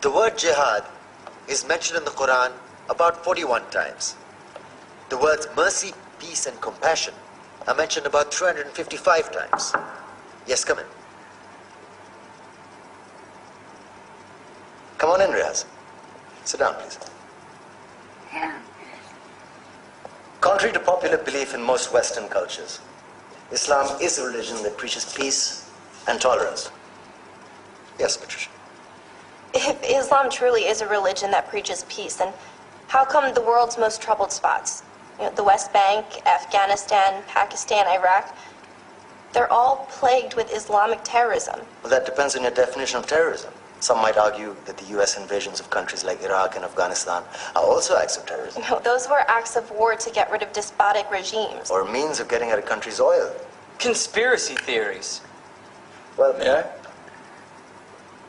The word jihad is mentioned in the Quran about 41 times. The words mercy, peace, and compassion are mentioned about 355 times. Yes, come in. Come on in, Riaz. Sit down, please. Yeah. Contrary to popular belief in most Western cultures, Islam is a religion that preaches peace and tolerance. Yes, Patricia. If Islam truly is a religion that preaches peace, then how come the world's most troubled spots, the West Bank, Afghanistan, Pakistan, Iraq, they're all plagued with Islamic terrorism? Well, that depends on your definition of terrorism. Some might argue that the U.S. invasions of countries like Iraq and Afghanistan are also acts of terrorism. No, those were acts of war to get rid of despotic regimes. Or means of getting at a country's oil. Conspiracy theories. Well, May I?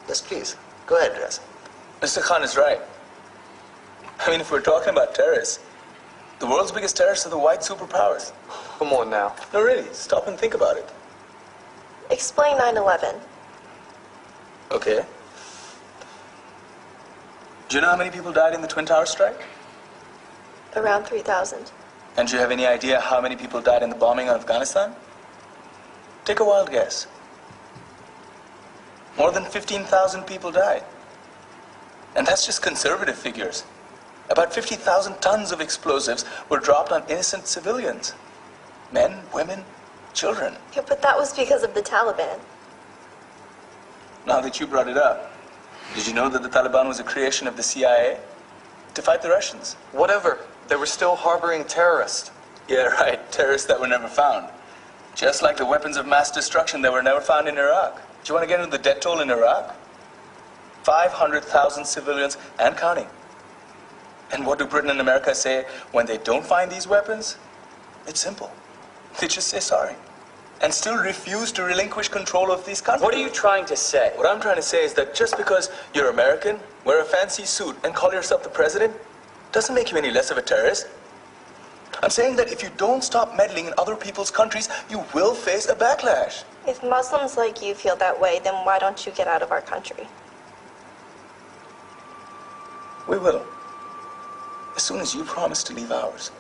Yes, please. Go ahead, Riaz. Mr. Khan is right. I mean, if we're talking about terrorists, the world's biggest terrorists are the white superpowers. Come on now. No, really, stop and think about it. Explain 9/11. Okay. Do you know how many people died in the Twin Towers strike? Around 3,000. And do you have any idea how many people died in the bombing of Afghanistan? Take a wild guess. More than 15,000 people died. And that's just conservative figures. About 50,000 tons of explosives were dropped on innocent civilians. Men, women, children. Yeah, but that was because of the Taliban. Now that you brought it up, did you know that the Taliban was a creation of the CIA to fight the Russians? Whatever. They were still harboring terrorists. Yeah, right. Terrorists that were never found. Just like the weapons of mass destruction that were never found in Iraq. Do you want to get into the death toll in Iraq? 500,000 civilians and counting. And what do Britain and America say when they don't find these weapons? It's simple. They just say sorry. And still refuse to relinquish control of these countries. What are you trying to say? What I'm trying to say is that just because you're American, wear a fancy suit, and call yourself the president, doesn't make you any less of a terrorist. I'm saying that if you don't stop meddling in other people's countries, you will face a backlash. If Muslims like you feel that way, then why don't you get out of our country? We will. As soon as you promise to leave ours.